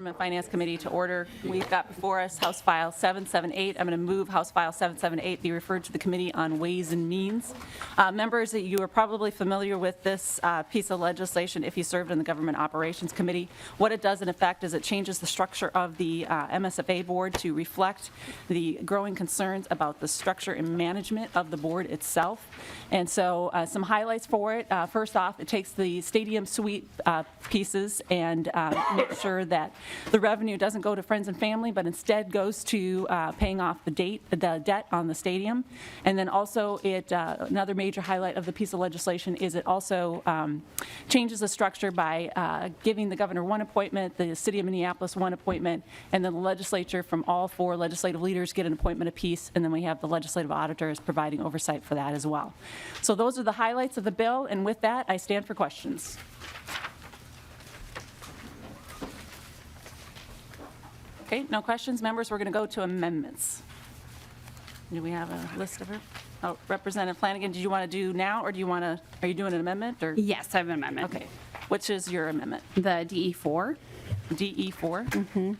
Government Finance Committee to order. We've got before us House File 778. I'm going to move House File 778 be referred to the Committee on Ways and Means. Members, you are probably familiar with this piece of legislation if you served in the Government Operations Committee. What it does in effect is it changes the structure of the MSFA board to reflect the growing concerns about the structure and management of the board itself. And so some highlights for it. First off, it takes the stadium suite pieces and make sure that the revenue doesn't go to friends and family, but instead goes to paying off the debt on the stadium. And then also another major highlight of the piece of legislation is it also changes the structure by giving the governor one appointment, the city of Minneapolis one appointment, and then the legislature from all four legislative leaders get an appointment apiece, and then we have the legislative auditors providing oversight for that as well. So those are the highlights of the bill, and with that, I stand for questions. Okay, no questions. Members, we're going to go to amendments. Do we have a list of it? Oh, Representative Flanagan, did you want to do now, or are you doing an amendment? Or? Yes, I have an amendment. Okay. Which is your amendment? The DE4. DE4? Mm-hmm.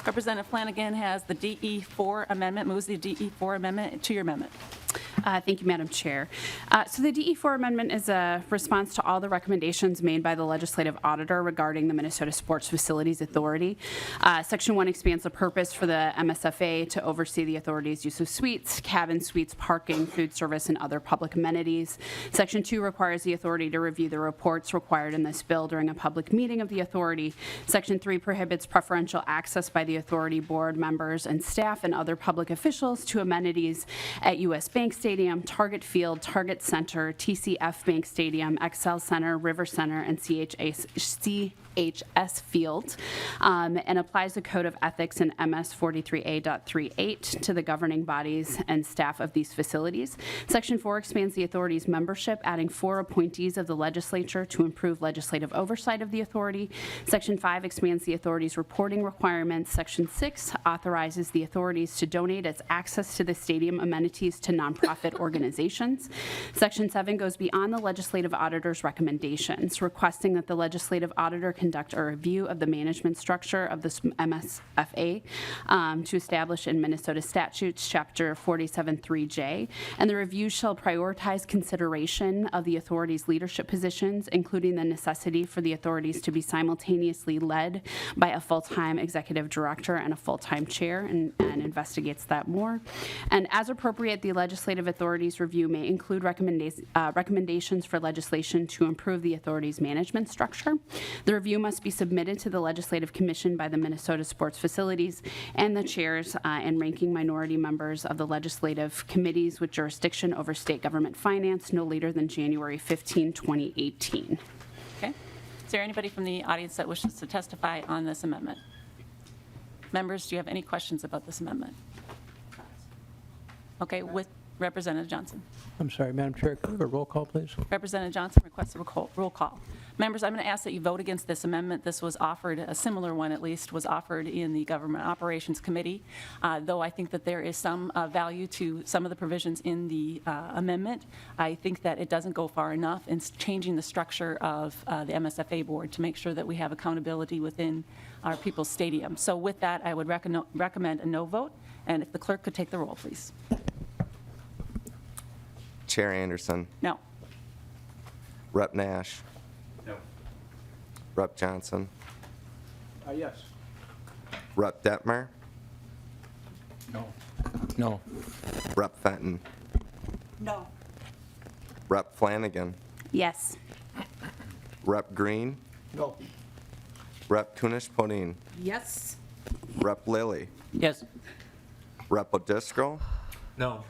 Representative Flanagan has the DE4 amendment, moves the DE4 amendment to your amendment. Thank you, Madam Chair. So the DE4 amendment is a response to all the recommendations made by the legislative auditor regarding the Minnesota Sports Facilities Authority. Section 1 expands the purpose for the MSFA to oversee the authority's use of suites, cabin suites, parking, food service, and other public amenities. Section 2 requires the authority to review the reports required in this bill during a public meeting of the authority. Section 3 prohibits preferential access by the authority board members and staff and other public officials to amenities at U.S. Bank Stadium, Target Field, Target Center, TCF Bank Stadium, XL Center, River Center, and CHS Field, and applies the Code of Ethics in MS 43A.38 to the governing bodies and staff of these facilities. Section 4 expands the authority's membership, adding 4 appointees of the legislature to improve legislative oversight of the authority. Section 5 expands the authority's reporting requirements. Section 6 authorizes the authorities to donate its access to the stadium amenities to nonprofit organizations. Section 7 goes beyond the legislative auditor's recommendations, requesting that the legislative auditor conduct a review of the management structure of the MSFA to establish in Minnesota statutes, chapter 47.3J, and the review shall prioritize consideration of the authority's leadership positions, including the necessity for the authorities to be simultaneously led by a full-time executive director and a full-time chair, and investigates that more. And as appropriate, the legislative authority's review may include recommendations for legislation to improve the authority's management structure. The review must be submitted to the Legislative Commission by the Minnesota Sports Facilities and the chairs and ranking minority members of the legislative committees with jurisdiction over state government finance no later than January 15, 2018. Okay. Is there anybody from the audience that wishes to testify on this amendment? Members, do you have any questions about this amendment? Okay, with Representative Johnson. I'm sorry, Madam Chair, could we have a roll call, please? Representative Johnson requests a roll call. Members, I'm going to ask that you vote against this amendment. This was offered, a similar one at least, was offered in the Government Operations Committee, though I think that there is some value to some of the provisions in the amendment. I think that it doesn't go far enough in changing the structure of the MSFA board to make sure that we have accountability within our people's stadium. So with that, I would recommend a no vote, and if the clerk could take the roll, please. Chair Anderson. No. Rep Nash. No. Rep Johnson. Yes. Rep Detmer. No. No. Rep Fenton. No. Rep Flanagan. Yes. Rep Green. No. Rep Kunish-Podine. Yes. Rep Lilly. Yes. Rep O'Driscoll. No.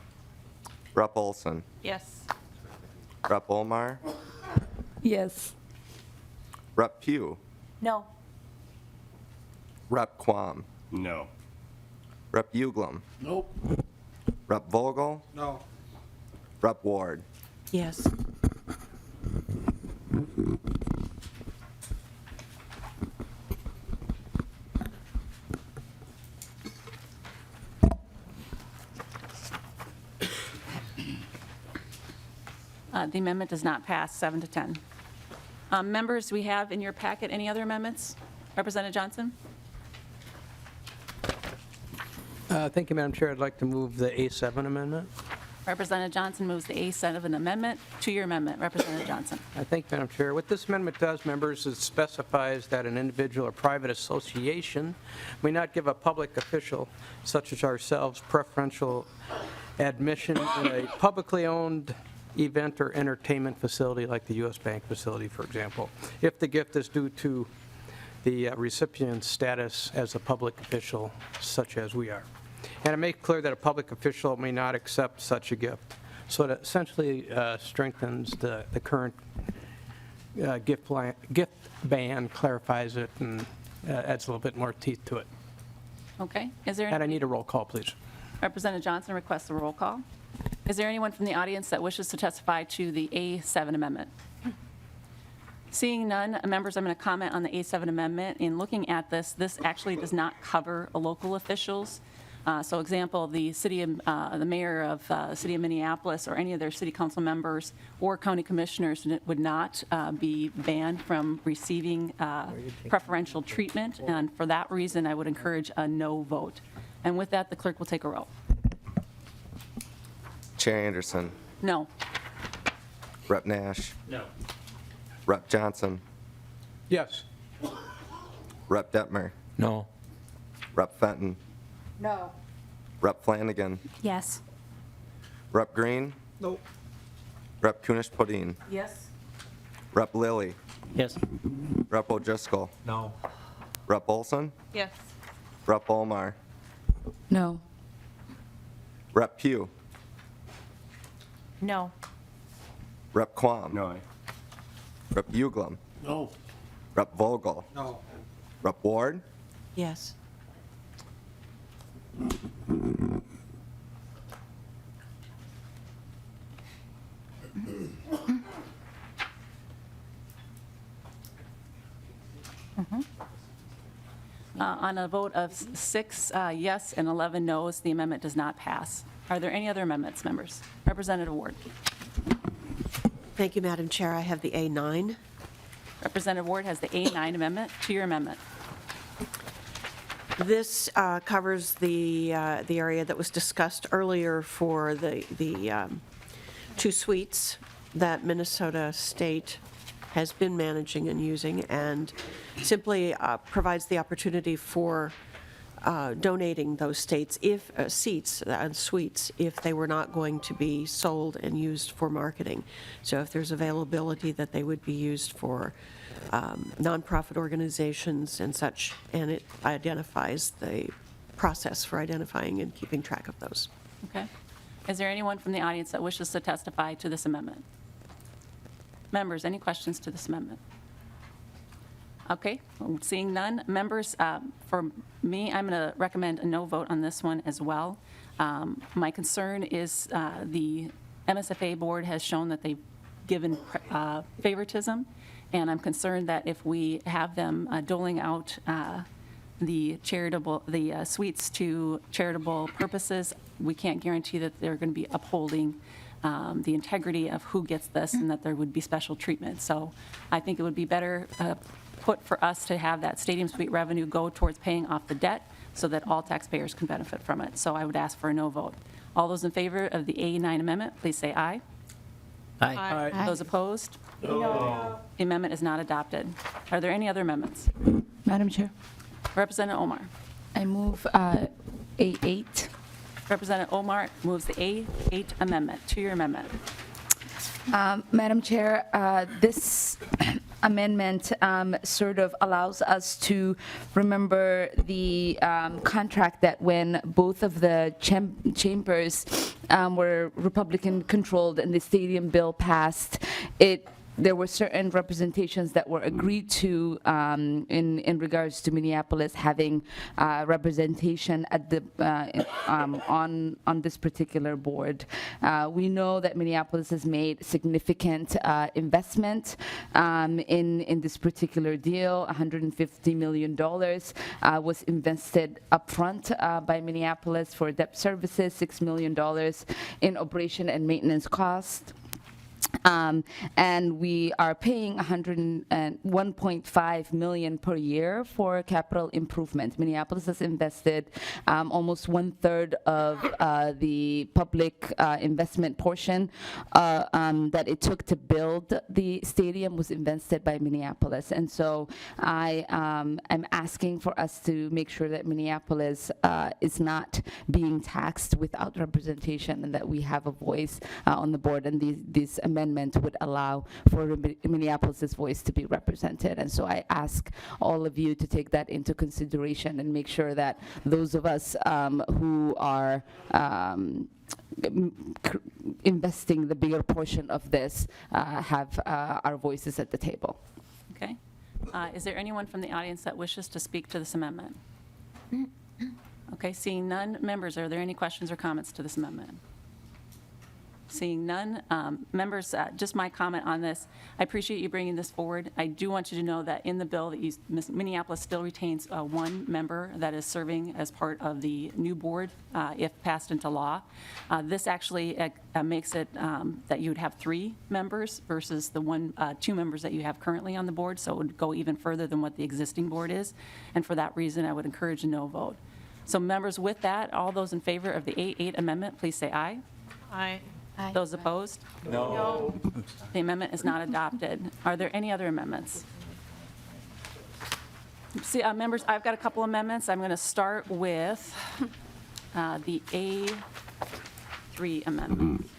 Rep Olson. Yes. Rep Olmar. Yes. Rep Pugh. No. Rep Quam. No. Rep Uglum. Nope. Rep Vogel. No. Rep Ward. Yes. The amendment does not pass, 7 to 10. Members, we have in your packet any other amendments? Representative Johnson? Thank you, Madam Chair. I'd like to move the A7 amendment. Representative Johnson moves the A7 amendment to your amendment. Representative Johnson. I thank Madam Chair. What this amendment does, members, is specifies that an individual or private association may not give a public official, such as ourselves, preferential admission in a publicly owned event or entertainment facility like the U.S. Bank facility, for example, if the gift is due to the recipient's status as a public official, such as we are. And it makes clear that a public official may not accept such a gift. So it essentially strengthens the current gift ban, clarifies it, and adds a little bit more teeth to it. Okay. Is there And I need a roll call, please. Representative Johnson requests a roll call. Is there anyone from the audience that wishes to testify to the A7 amendment? Seeing none, members, I'm going to comment on the A7 amendment. In looking at this, this actually does not cover local officials. So example, the mayor of the city of Minneapolis or any of their city council members or county commissioners would not be banned from receiving preferential treatment. And for that reason, I would encourage a no vote. And with that, the clerk will take a roll. Chair Anderson. No. Rep. Nash. No. Rep. Johnson. Yes. Rep. Detmer. No. Rep. Fenton. No. Rep. Flanagan. Yes. Rep. Green. No. Rep. Kunesh-Podein. Yes. Rep. Lilly. Yes. Rep. O'Driscoll. No. Rep. Olson. Yes. Rep. Omar. No. Rep. Pugh. No. Rep. Quam. No. Rep. Uglum. No. Rep. Vogel. No. Rep. Ward. Yes. On a vote of 6 yes and 11 noes, the amendment does not pass. Are there any other amendments, members? Representative Ward. Thank you, Madam Chair. I have the A9. Representative Ward has the A9 amendment to your amendment. This covers the area that was discussed earlier for the two suites that Minnesota State has been managing and using, and simply provides the opportunity for donating those seats and suites if they were not going to be sold and used for marketing. So if there's availability, that they would be used for nonprofit organizations and such, and it identifies the process for identifying and keeping track of those. Okay. Is there anyone from the audience that wishes to testify to this amendment? Members, any questions to this amendment? Okay, well, seeing none. Members, for me, I'm going to recommend a no vote on this one as well. My concern is the MSFA board has shown that they've given favoritism, and I'm concerned that if we have them doling out the suites to charitable purposes, we can't guarantee that they're going to be upholding the integrity of who gets this and that there would be special treatment. So I think it would be better put for us to have that stadium suite revenue go towards paying off the debt so that all taxpayers can benefit from it. So I would ask for a no vote. All those in favor of the A9 amendment, please say aye. Aye. Those opposed? No. The amendment is not adopted. Are there any other amendments? Madam Chair, Representative Omar. I move A8. Representative Omar moves the A8 amendment to your amendment. Madam Chair, this amendment sort of allows us to remember the contract that when both of the chambers were Republican-controlled and the stadium bill passed, there were certain representations that were agreed to in regards to Minneapolis having representation at the on this particular board. We know that Minneapolis has made significant investment in this particular deal. $150 million was invested upfront by Minneapolis for debt services, $6 million in operation and maintenance costs. And we are paying $101.5 million per year for capital improvement. Minneapolis has invested almost 1/3 of the public investment portion that it took to build the stadium was invested by Minneapolis. And so I am asking for us to make sure that Minneapolis is not being taxed without representation, and that we have a voice on the board. And this amendment would allow for Minneapolis's voice to be represented. And so I ask all of you to take that into consideration and make sure that those of us who are investing the bigger portion of this have our voices at the table. Okay. Is there anyone from the audience that wishes to speak to this amendment? Okay, seeing none. Members, are there any questions or comments to this amendment? Seeing none. Members, just my comment on this, I appreciate you bringing this forward. I do want you to know that in the bill, that Minneapolis still retains one member that is serving as part of the new board if passed into law. This actually makes it that you would have 3 members versus the 2 members that you have currently on the board, so it would go even further than what the existing board is. And for that reason, I would encourage a no vote. So members, with that, all those in favor of the A8 amendment, please say aye. Aye. Those opposed? No. The amendment is not adopted. Are there any other amendments? See, members, I've got a couple amendments. I'm going to start with the A3 amendment.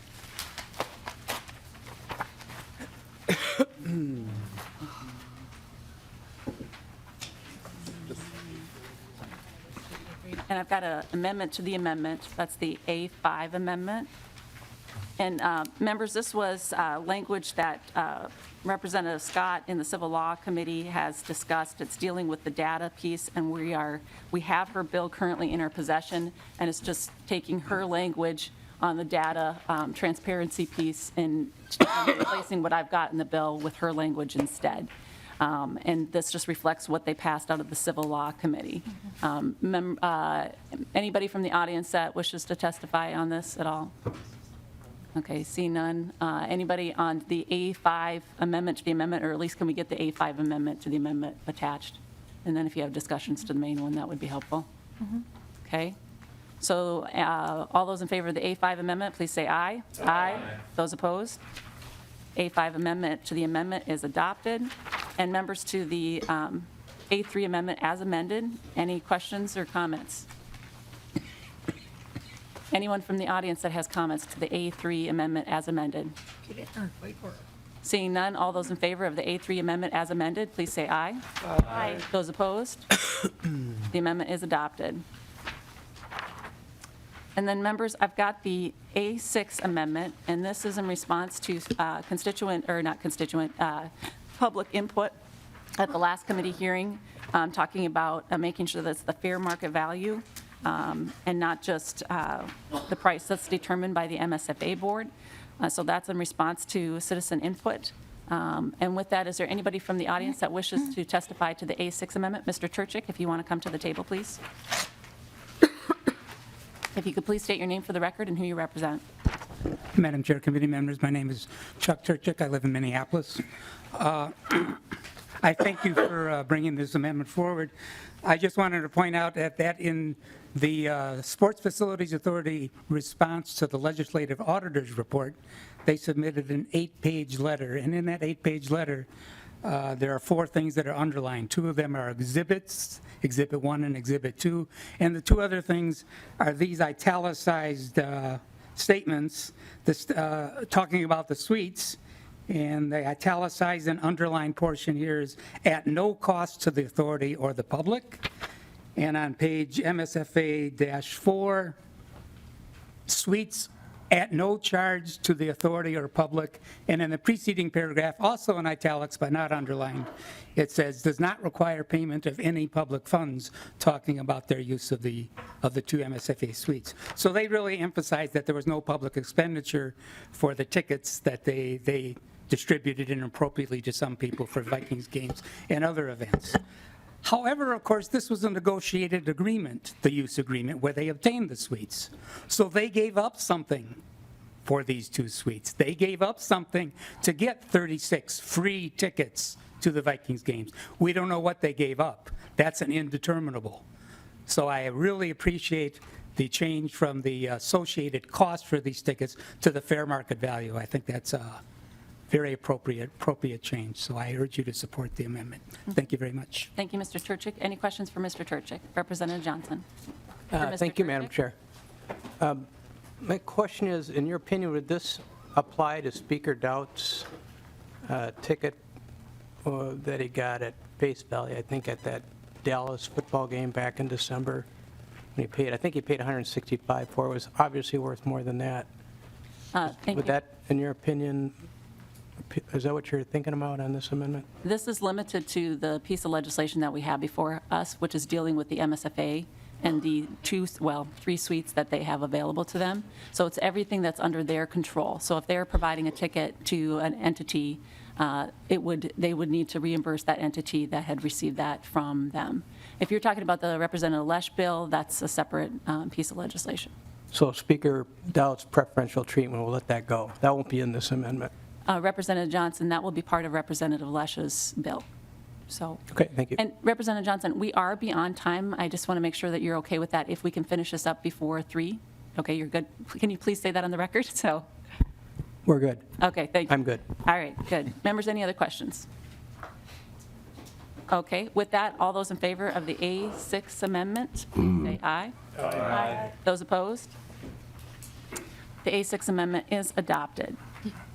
And I've got an amendment to the amendment. That's the A5 amendment. And members, this was language that Representative Scott in the Civil Law Committee has discussed. It's dealing with the data piece, and we have her bill currently in our possession, and it's just taking her language on the data transparency piece and replacing what I've got in the bill with her language instead. And this just reflects what they passed out of the Civil Law Committee. Anybody from the audience that wishes to testify on this at all? Okay, see none. Anybody on the A5 amendment to the amendment, or at least can we get the A5 amendment to the amendment attached? And then if you have discussions to the main one, that would be helpful. Okay. So all those in favor of the A5 amendment, please say aye. Aye. Those opposed? A5 amendment to the amendment is adopted. And members, to the A3 amendment as amended, any questions or comments? Anyone from the audience that has comments to the A3 amendment as amended? Seeing none, all those in favor of the A3 amendment as amended, please say aye. Aye. Those opposed? The amendment is adopted. And then members, I've got the A6 amendment, and this is in response to public input at the last committee hearing, talking about making sure that it's the fair market value and not just the price that's determined by the MSFA board. So that's in response to citizen input. And with that, is there anybody from the audience that wishes to testify to the A6 amendment? Mr. Turchik, if you want to come to the table, please. If you could please state your name for the record and who you represent. Madam Chair, committee members, my name is Chuck Turchik. I live in Minneapolis. I thank you for bringing this amendment forward. I just wanted to point out that in the Sports Facilities Authority response to the legislative auditor's report, they submitted an 8-page letter. And in that 8-page letter, there are 4 things that are underlined. 2 of them are exhibits, Exhibit 1 and Exhibit 2. And the 2 other things are these italicized statements talking about the suites. And the italicized and underlined portion here is at no cost to the authority or the public. And on page MSFA-4, suites at no charge to the authority or public. And in the preceding paragraph, also in italics but not underlined, it says does not require payment of any public funds, talking about their use of the 2 MSFA suites. So they really emphasized that there was no public expenditure for the tickets that they distributed inappropriately to some people for Vikings games and other events. However, of course, this was a negotiated agreement, the use agreement, where they obtained the suites. So they gave up something for these 2 suites. They gave up something to get 36 free tickets to the Vikings games. We don't know what they gave up. That's an indeterminable. So I really appreciate the change from the associated cost for these tickets to the fair market value. I think that's a very appropriate change. So I urge you to support the amendment. Thank you very much. Thank you, Mr. Turchick. Any questions for Mr. Turchick? Representative Johnson. For Mr. Thank you, Madam Turchick? Chair. My question is, in your opinion, would this apply to Speaker Doubt's ticket that he got at face value, I think at that Dallas football game back in December? When he paid, I think he paid $165 for it. It was obviously worth more than that. Thank you. Would that, in your opinion, is that what you're thinking about on this amendment? This is limited to the piece of legislation that we have before us, which is dealing with the MSFA and the 3 suites that they have available to them. So it's everything that's under their control. So if they're providing a ticket to an entity, they would need to reimburse that entity that had received that from them. If you're talking about the Representative Lesh bill, that's a separate piece of legislation. So Speaker Doubt's preferential treatment, we'll let that go. That won't be in this amendment. Representative Johnson, that will be part of Representative Lesh's bill. So. Okay, thank you. And Representative Johnson, we are beyond time. I just want to make sure that you're okay with that if we can finish this up before 3. Okay, you're good. Can you please say that on the record? So, We're good. okay, thank you. I'm good. All right, good. Members, any other questions? Okay, with that, all those in favor of the A6 amendment, please say aye. Aye. Those opposed? The A6 amendment is adopted.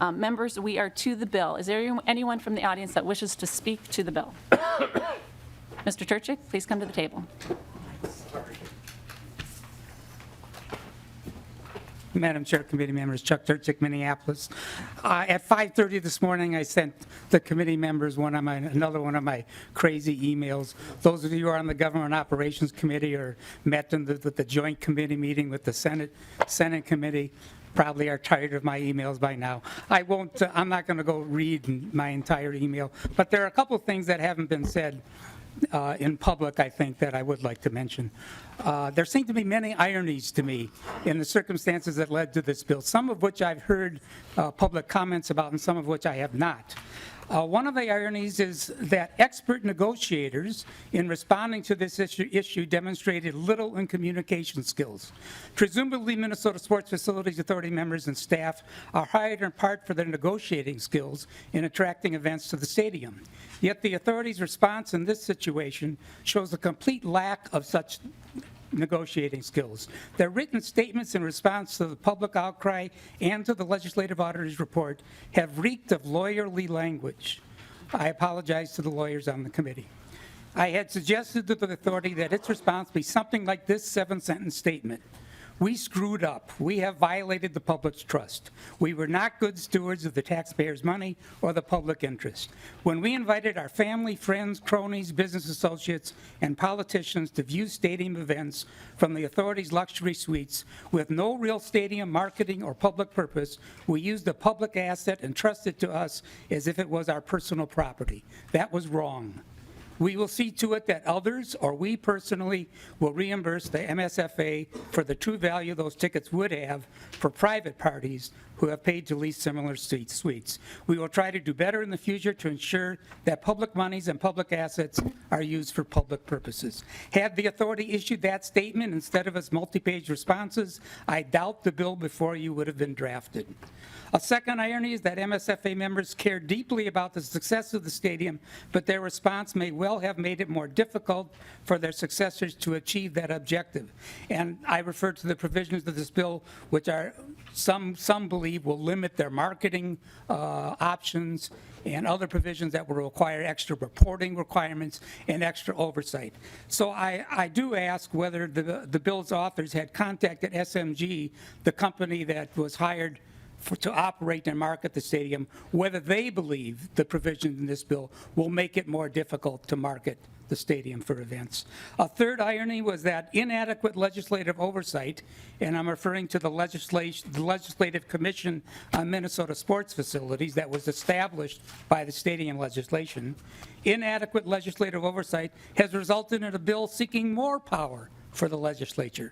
Members, we are to the bill. Is there anyone from the audience that wishes to speak to the bill? Mr. Turchick, please come to the table. Madam Chair, committee members, Chuck Turchick, Minneapolis. At 5:30 this morning, I sent the committee members another one of my crazy emails. Those of you who are on the Government Operations Committee or met with the joint committee meeting with the Senate Committee probably are tired of my emails by now. I'm not going to go read my entire email, but there are a couple of things that haven't been said in public, I think, that I would like to mention. There seem to be many ironies to me in the circumstances that led to this bill, some of which I've heard public comments about and some of which I have not. One of the ironies is that expert negotiators in responding to this issue demonstrated little in communication skills. Presumably, Minnesota Sports Facilities Authority members and staff are hired in part for their negotiating skills in attracting events to the stadium. Yet the authority's response in this situation shows a complete lack of such negotiating skills. Their written statements in response to the public outcry and to the legislative auditor's report have reeked of lawyerly language. I apologize to the lawyers on the committee. I had suggested to the authority that its response be something like this 7-sentence statement. We screwed up. We have violated the public's trust. We were not good stewards of the taxpayers' money or the public interest. When we invited our family, friends, cronies, business associates, and politicians to view stadium events from the authority's luxury suites with no real stadium marketing or public purpose, we used a public asset and trusted to us as if it was our personal property. That was wrong. We will see to it that others, or we personally, will reimburse the MSFA for the true value those tickets would have for private parties who have paid to lease similar suites. We will try to do better in the future to ensure that public monies and public assets are used for public purposes. Had the authority issued that statement instead of its multi-page responses, I doubt the bill before you would have been drafted. A second irony is that MSFA members care deeply about the success of the stadium, but their response may well have made it more difficult for their successors to achieve that objective. And I refer to the provisions of this bill, which are some believe will limit their marketing options and other provisions that will require extra reporting requirements and extra oversight. So I do ask whether the bill's authors had contacted SMG, the company that was hired to operate and market the stadium, whether they believe the provisions in this bill will make it more difficult to market the stadium for events. A third irony was that inadequate legislative oversight, and I'm referring to the Legislative Commission on Minnesota Sports Facilities that was established by the stadium legislation. Inadequate legislative oversight has resulted in a bill seeking more power for the legislature.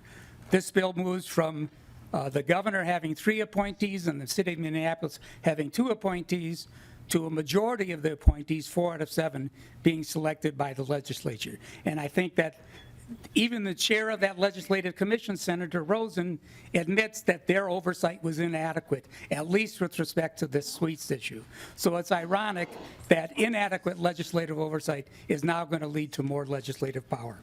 This bill moves from the governor having 3 appointees and the city of Minneapolis having 2 appointees, to a majority of the appointees, 4 out of 7, being selected by the legislature. And I think that even the chair of that legislative commission, Senator Rosen, admits that their oversight was inadequate, at least with respect to this suites issue. So it's ironic that inadequate legislative oversight is now going to lead to more legislative power.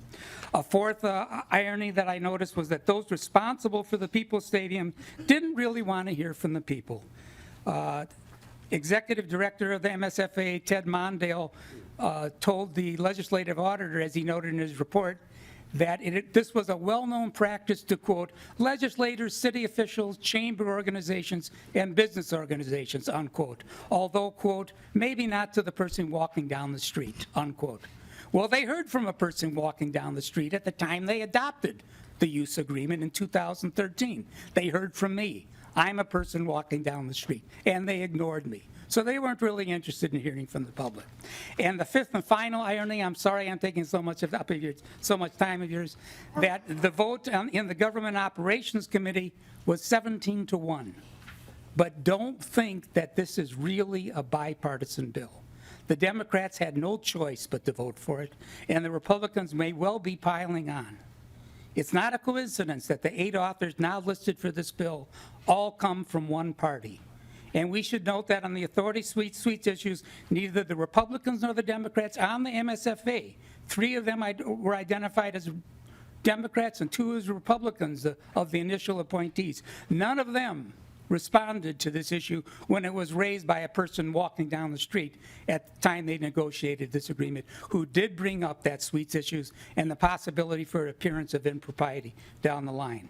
A fourth irony that I noticed was that those responsible for the People's Stadium didn't really want to hear from the people. Executive Director of the MSFA, Ted Mondale, told the legislative auditor, as he noted in his report, that this was a well-known practice to, quote, legislators, city officials, chamber organizations, and business organizations, unquote, although, quote, maybe not to the person walking down the street, unquote. Well, they heard from a person walking down the street at the time they adopted the use agreement in 2013. They heard from me. I'm a person walking down the street, and they ignored me. So they weren't really interested in hearing from the public. And the fifth and final irony, I'm sorry I'm taking so much time of yours, that the vote in the Government Operations Committee was 17-1. But don't think that this is really a bipartisan bill. The Democrats had no choice but to vote for it, and the Republicans may well be piling on. It's not a coincidence that the 8 authors now listed for this bill all come from one party. And we should note that on the authority suites issues, neither the Republicans nor the Democrats on the MSFA, 3 of them were identified as Democrats and 2 as Republicans of the initial appointees. None of them responded to this issue when it was raised by a person walking down the street at the time they negotiated this agreement, who did bring up that suites issues and the possibility for an appearance of impropriety down the line.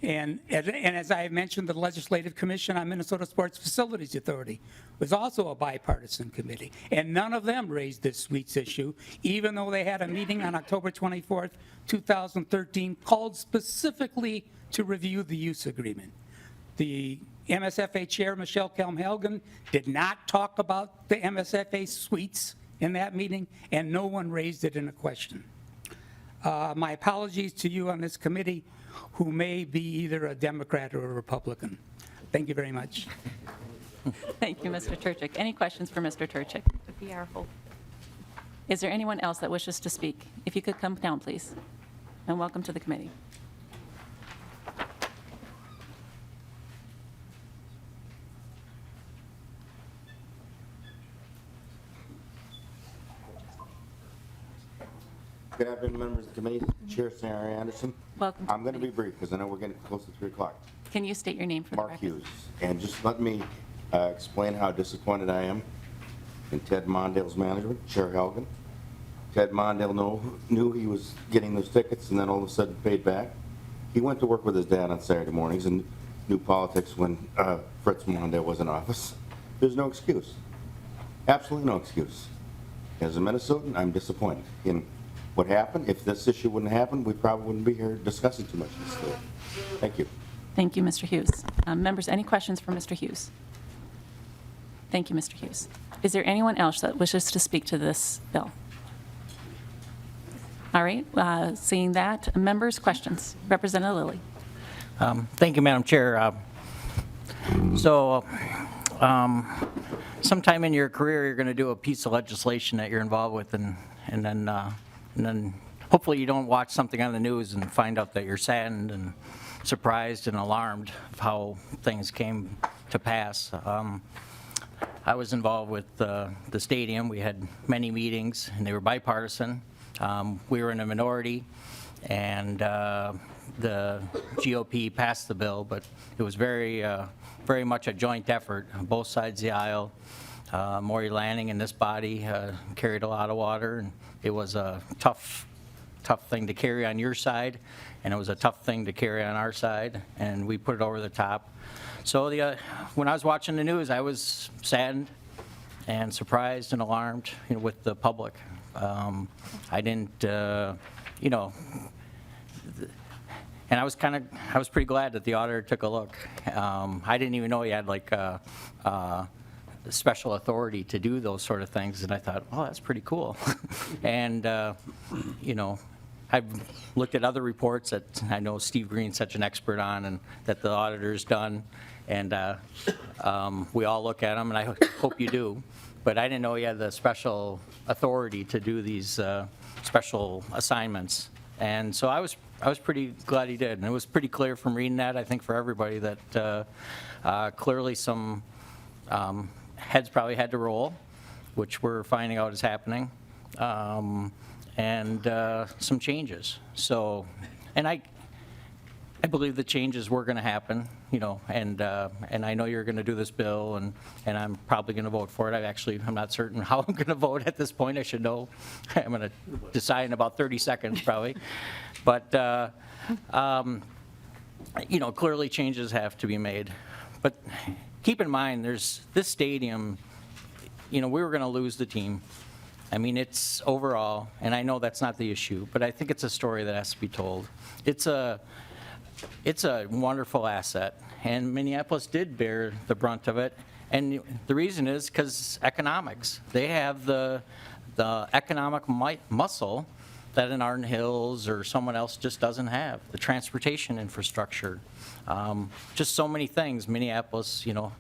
And as I mentioned, the Legislative Commission on Minnesota Sports Facilities Authority was also a bipartisan committee, and none of them raised this suites issue, even though they had a meeting on October 24th, 2013, called specifically to review the use agreement. The MSFA Chair, Michelle Kelm-Helgen, did not talk about the MSFA suites in that meeting, and no one raised it in a question. My apologies to you on this committee, who may be either a Democrat or a Republican. Thank you very much. Thank you, Mr. Turchik. Any questions for Mr. Turchik? Be careful. Is there anyone else that wishes to speak? If you could come down, please. And welcome to the committee. Good afternoon, members of the committee. Chair Senator Anderson. Welcome to I'm going to the be brief because I know we're getting close to 3 o'clock. Can you state your name for the Mark record? Hughes. And just let me explain how disappointed I am in Ted Mondale's management, Chair Helgen. Ted Mondale knew he was getting those tickets and then all of a sudden paid back. He went to work with his dad on Saturday mornings and knew politics when Fritz Mondale was in office. There's no excuse. Absolutely no excuse. As a Minnesotan, I'm disappointed in what happened. If this issue wouldn't happen, we probably wouldn't be here discussing too much of this today. Thank you. Thank you, Mr. Hughes. Members, any questions for Mr. Hughes? Thank you, Mr. Hughes. Is there anyone else that wishes to speak to this bill? All right, seeing that, members, questions? Representative Lilly. Thank you, Madam Chair. Sometime in your career, you're going to do a piece of legislation that you're involved with, and then hopefully you don't watch something on the news and find out that you're saddened and surprised and alarmed of how things came to pass. I was involved with the stadium. We had many meetings, and they were bipartisan. We were in a minority, and the GOP passed the bill, but it was very much a joint effort on both sides of the aisle. Maury Lanning and this body carried a lot of water, and it was a tough thing to carry on your side, and it was a tough thing to carry on our side, and we put it over the top. So when I was watching the news, I was saddened and surprised and alarmed, with the public. I didn't, and I was pretty glad that the auditor took a look. I didn't even know he had like special authority to do those sort of things, and I thought, oh, that's pretty cool. And I've looked at other reports that I know Steve Green's such an expert on, and that the auditor's done, and we all look at them, and I hope you do. But I didn't know he had the special authority to do these special assignments. And so I was pretty glad he did. And it was pretty clear from reading that, I think, for everybody, that clearly some heads probably had to roll, which we're finding out is happening, and some changes. So, and I believe the changes were going to happen, you know, and I know you're going to do this bill, and I'm probably going to vote for it. I'm not certain how I'm going to vote at this point. I should know. I'm going to decide in about 30 seconds, probably. But, you know, clearly changes have to be made. But keep in mind, there's this stadium, you know, we were going to lose the team. I mean, it's overall, and I know that's not the issue, but I think it's a story that has to be told. It's a wonderful asset, and Minneapolis did bear the brunt of it. And the reason is because economics. They have the economic muscle that an Arden Hills or someone else just doesn't have. The transportation infrastructure, just so many things. Minneapolis, you know,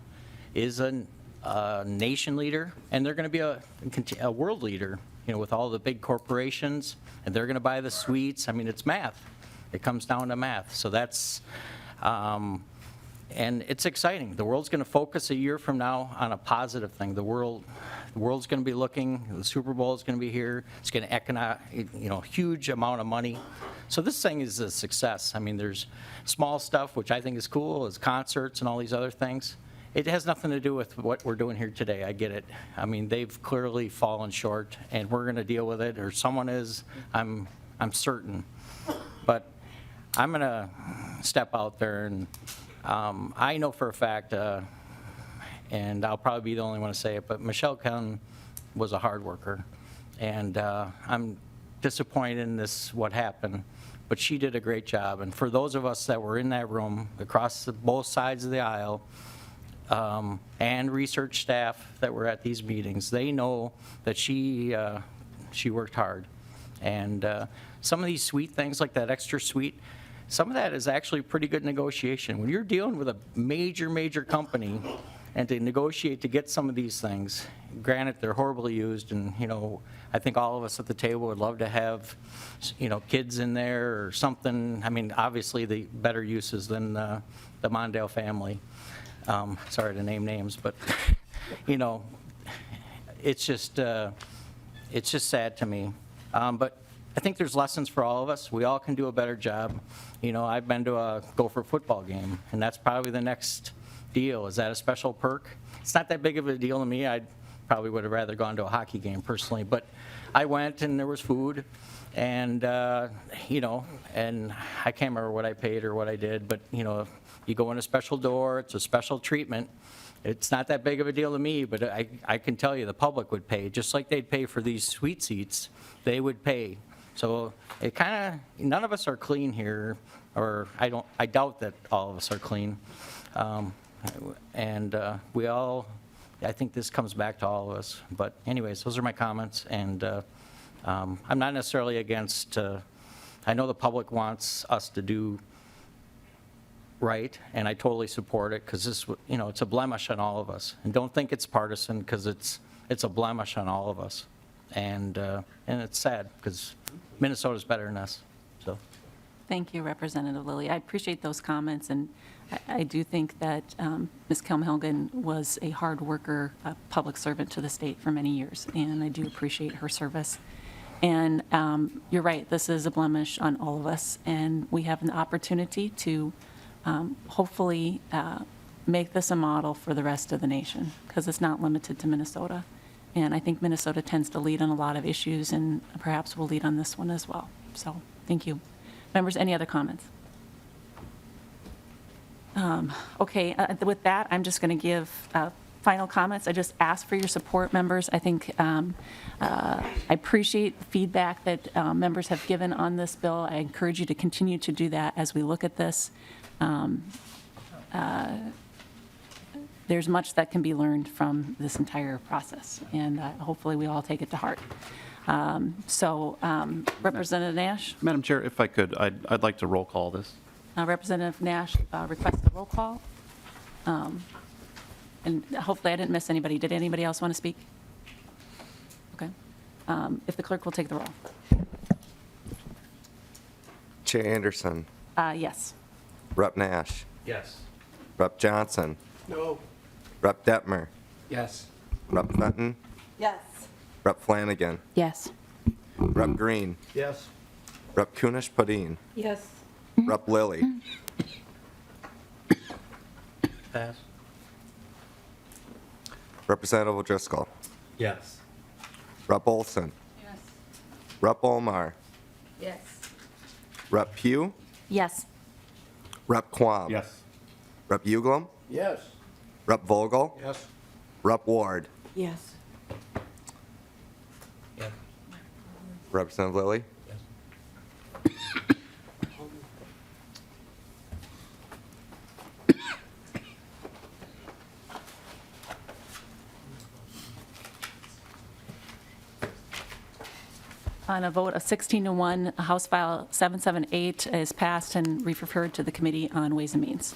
is a nation leader, and they're going to be a world leader, you know, with all the big corporations, and they're going to buy the suites. I mean, it's math. It comes down to math. So that's, and it's exciting. The world's going to focus a year from now on a positive thing. The world's going to be looking. The Super Bowl is going to be here. It's going to you know, huge amount of money. So this thing is a success. I mean, there's small stuff, which I think is cool, is concerts and all these other things. It has nothing to do with what we're doing here today. I get it. I mean, they've clearly fallen short, and we're going to deal with it, or someone is. I'm certain. But I'm going to step out there, and I know for a fact, and I'll probably be the only one to say it, but Michelle Kelly was a hard worker, and I'm disappointed in what happened, but she did a great job. And for those of us that were in that room across both sides of the aisle, and research staff that were at these meetings, they know that she worked hard. And some of these sweet things, like that extra suite, some of that is actually pretty good negotiation. When you're dealing with a major company, and to negotiate to get some of these things, granted, they're horribly used, and, you know, I think all of us at the table would love to have, you know, kids in there or something. I mean, obviously, the better uses than the Mondale family. Sorry to name names, but, you know, it's just sad to me. But I think there's lessons for all of us. We all can do a better job. You know, I've been to a Gopher football game, and that's probably the next deal. Is that a special perk? It's not that big of a deal to me. I probably would have rather gone to a hockey game personally, but I went, and there was food, and, you know, and I can't remember what I paid or what I did, but, you know, you go in a special door, it's a special treatment. It's not that big of a deal to me, but I can tell you the public would pay. Just like they'd pay for these suite seats, they would pay. So it kind of, none of us are clean here, or I doubt that all of us are clean. And we all, I think this comes back to all of us. But anyways, those are my comments, and I'm not necessarily against, I know the public wants us to do right, and I totally support it, because this, you know, it's a blemish on all of us. And don't think it's partisan, because it's a blemish on all of us. And it's sad, because Minnesota's better than us, so. Thank you, Representative Lilly. I appreciate those comments, and I do think that Ms. Kelmhelgen was a hard worker, a public servant to the state for many years, and I do appreciate her service. And you're right, this is a blemish on all of us, and we have an opportunity to hopefully make this a model for the rest of the nation, because it's not limited to Minnesota. And I think Minnesota tends to lead on a lot of issues, and perhaps will lead on this one as well. So, thank you. Members, any other comments? Okay, with that, I'm just going to give final comments. I just ask for your support, members. I think I appreciate the feedback that members have given on this bill. I encourage you to continue to do that as we look at this. There's much that can be learned from this entire process, and hopefully we all take it to heart. Representative Nash? Madam Chair, if I could, I'd like to roll call this. Representative Nash requests a roll call. And hopefully I didn't miss anybody. Did anybody else want to speak? Okay. If the clerk will take the roll. Chair Anderson. Yes. Rep. Nash. Yes. Rep. Johnson. No. Rep. Detmer. Yes. Rep. Fenton. Yes. Rep. Flanagan. Yes. Rep. Green. Yes. Rep. Kunish-Padin. Yes. Rep. Lilly. Pass. Representative O'Driscoll. Yes. Rep. Olson. Yes. Rep. Olmar. Yes. Rep. Pugh. Yes. Rep. Quam. Yes. Rep. Uglum. Yes. Rep. Vogel. Yes. Rep. Ward. Yes. Representative Lilly. On a vote of 16-1, House File 778 is passed and referred to the Committee on Ways and Means.